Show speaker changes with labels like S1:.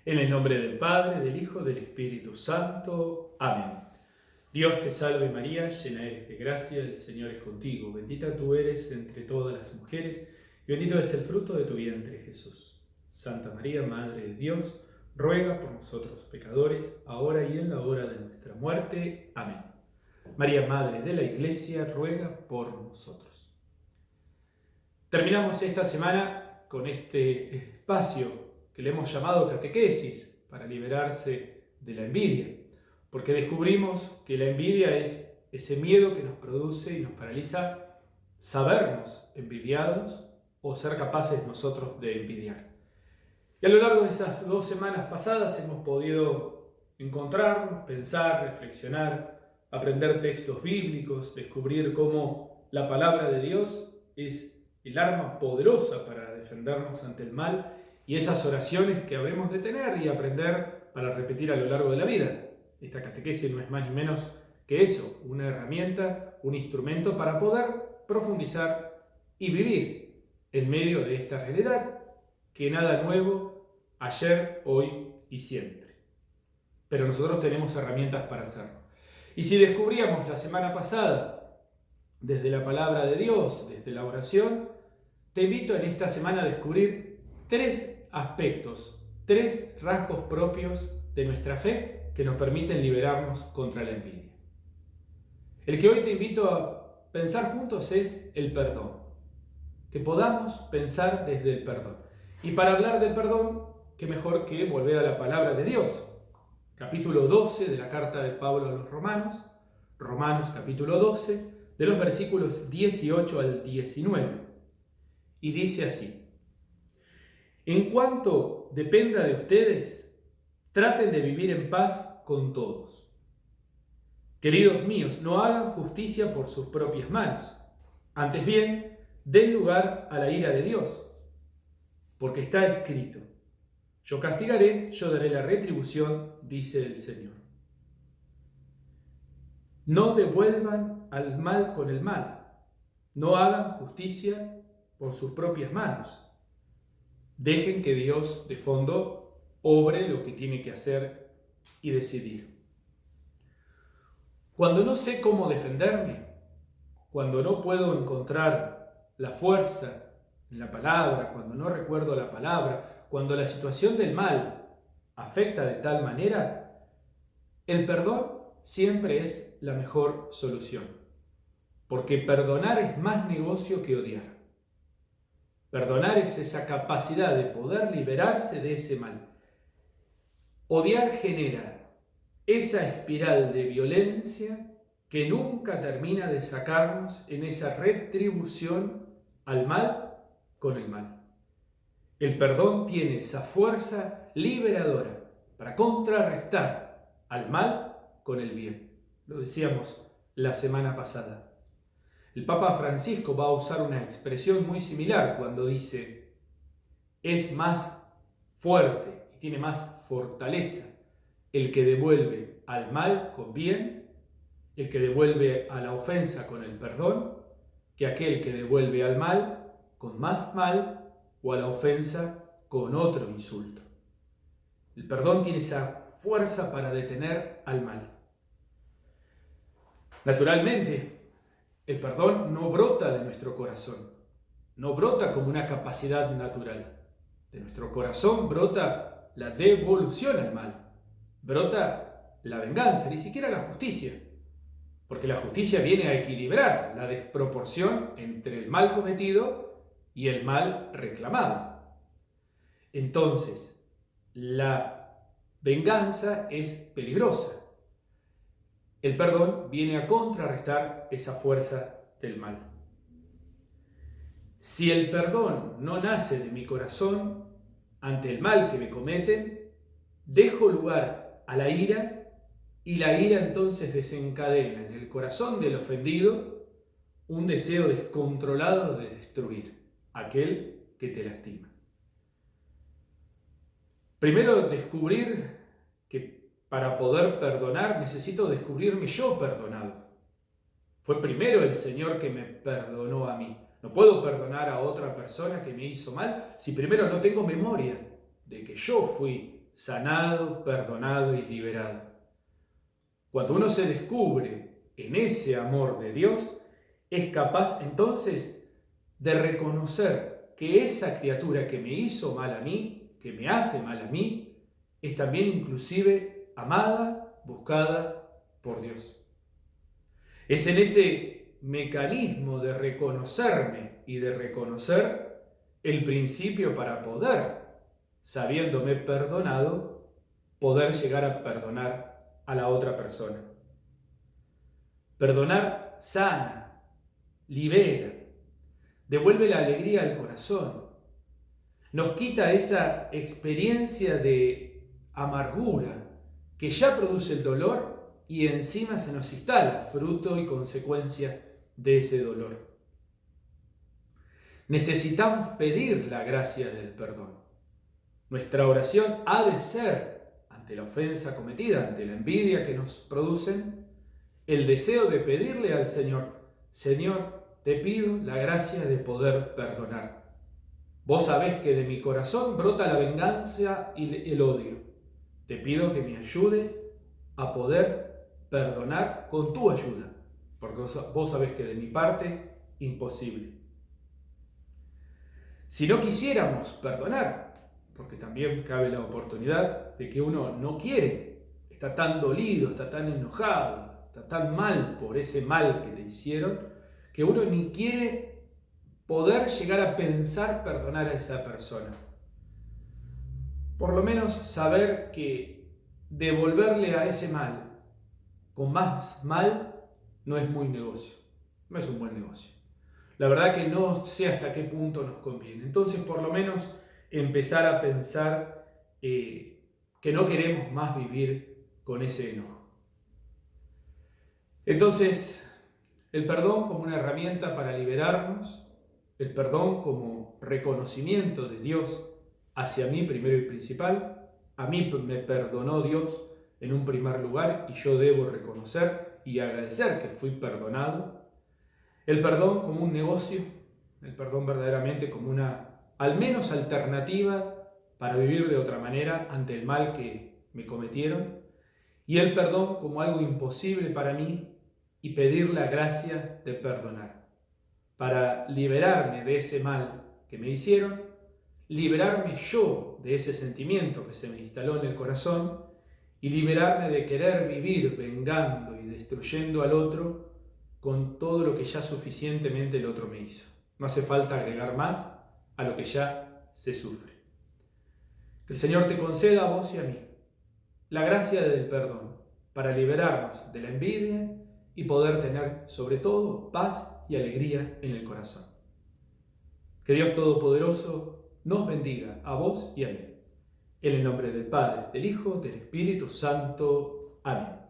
S1: En el nombre del Padre, del Hijo, del Espíritu Santo. Amén. Dios te salve María, llena eres de gracia, el Señor es contigo. Bendita tú eres entre todas las mujeres, y bendito es el fruto de tu vientre, Jesús. Santa María, Madre de Dios, ruega por nosotros pecadores, ahora y en la hora de nuestra muerte. Amén. María, Madre de la Iglesia, ruega por nosotros. Terminamos esta semana con este espacio que le hemos llamado catequesis para liberarse de la envidia, porque descubrimos que la envidia es ese miedo que nos produce y nos paraliza sabernos envidiados o ser capaces nosotros de envidiar. Y a lo largo de estas 2 semanas pasadas hemos podido encontrarnos, pensar, reflexionar, aprender textos bíblicos, descubrir cómo la palabra de Dios es el arma poderosa para defendernos ante el mal y esas oraciones que habremos de tener y aprender para repetir a lo largo de la vida. Esta catequesis no es más ni menos que eso, una herramienta, un instrumento para poder profundizar y vivir en medio de esta realidad que nada nuevo, ayer, hoy y siempre. Pero nosotros tenemos herramientas para hacerlo. Y si descubríamos la semana pasada, desde la palabra de Dios, desde la oración, te invito en esta semana a descubrir 3 aspectos, 3 rasgos propios de nuestra fe que nos permiten liberarnos contra la envidia. El que hoy te invito a pensar juntos es el perdón. Que podamos pensar desde el perdón. Y para hablar del perdón, qué mejor que volver a la palabra de Dios. Capítulo 12 de la carta de Pablo a los Romanos, Romanos capítulo 12, de los versículos 18 al 19. Y dice así: en cuanto dependa de ustedes, traten de vivir en paz con todos. Queridos míos, no hagan justicia por sus propias manos. Antes bien, den lugar a la ira de Dios, porque está escrito: yo castigaré, yo daré la retribución, dice el Señor. No devuelvan al mal con el mal. No hagan justicia por sus propias manos. Dejen que Dios, de fondo, obre lo que tiene que hacer y decidir. Cuando no sé cómo defenderme, cuando no puedo encontrar la fuerza en la palabra, cuando no recuerdo la palabra, cuando la situación del mal afecta de tal manera, el perdón siempre es la mejor solución, porque perdonar es más negocio que odiar. Perdonar es esa capacidad de poder liberarse de ese mal. Odiar genera esa espiral de violencia que nunca termina de sacarnos en esa retribución al mal con el mal. El perdón tiene esa fuerza liberadora para contrarrestar al mal con el bien. Lo decíamos la semana pasada. El Papa Francisco va a usar una expresión muy similar cuando dice: es más fuerte y tiene más fortaleza el que devuelve al mal con bien, el que devuelve a la ofensa con el perdón, que aquel que devuelve al mal con más mal o a la ofensa con otro insulto. El perdón tiene esa fuerza para detener al mal. Naturalmente, el perdón no brota de nuestro corazón, no brota como una capacidad natural. De nuestro corazón brota la devolución al mal, brota la venganza, ni siquiera la justicia, porque la justicia viene a equilibrar la desproporción entre el mal cometido y el mal reclamado. Entonces, la venganza es peligrosa. El perdón viene a contrarrestar esa fuerza del mal. Si el perdón no nace de mi corazón ante el mal que me cometen, dejo lugar a la ira y la ira entonces desencadena en el corazón del ofendido un deseo descontrolado de destruir a aquel que te lastima. Primero, descubrir que para poder perdonar necesito descubrirme yo perdonado. Fue primero el Señor que me perdonó a mí. No puedo perdonar a otra persona que me hizo mal si primero no tengo memoria de que yo fui sanado, perdonado y liberado. Cuando uno se descubre en ese amor de Dios, es capaz entonces de reconocer que esa criatura que me hizo mal a mí, que me hace mal a mí, es también inclusive amada, buscada por Dios. Es en ese mecanismo de reconocerme y de reconocer el principio para poder, sabiéndome perdonado, poder llegar a perdonar a la otra persona. Perdonar sana, libera, devuelve la alegría al corazón, nos quita esa experiencia de amargura que ya produce el dolor y encima se nos instala, fruto y consecuencia de ese dolor. Necesitamos pedir la gracia del perdón. Nuestra oración ha de ser, ante la ofensa cometida, ante la envidia que nos producen, el deseo de pedirle al Señor: Señor, te pido la gracia de poder perdonar. Vos sabés que de mi corazón brota la venganza y el odio. Te pido que me ayudes a poder perdonar con tu ayuda, porque vos sabés que de mi parte, imposible. Si no quisiéramos perdonar, porque también cabe la oportunidad de que uno no quiere, está tan dolido, está tan enojado, está tan mal por ese mal que te hicieron, que uno ni quiere poder llegar a pensar perdonar a esa persona. Por lo menos saber que devolverle a ese mal con más mal no es muy negocio, no es un buen negocio. La verdad que no sé hasta qué punto nos conviene. Entonces, por lo menos, empezar a pensar que no queremos más vivir con ese enojo. Entonces, el perdón como una herramienta para liberarnos, el perdón como reconocimiento de Dios hacia mí primero y principal. A mí me perdonó Dios en un primer lugar y yo debo reconocer y agradecer que fui perdonado. El perdón como un negocio, el perdón verdaderamente como una, al menos, alternativa para vivir de otra manera ante el mal que me cometieron. Y el perdón como algo imposible para mí y pedir la gracia de perdonar, para liberarme de ese mal que me hicieron, liberarme yo de ese sentimiento que se me instaló en el corazón y liberarme de querer vivir vengando y destruyendo al otro con todo lo que ya suficientemente el otro me hizo. No hace falta agregar más a lo que ya se sufre. Que el Señor te conceda a vos y a mí la gracia del perdón para liberarnos de la envidia y poder tener, sobre todo, paz y alegría en el corazón. Que Dios Todopoderoso nos bendiga a vos y a mí. En el nombre del Padre, del Hijo, del Espíritu Santo. Amén.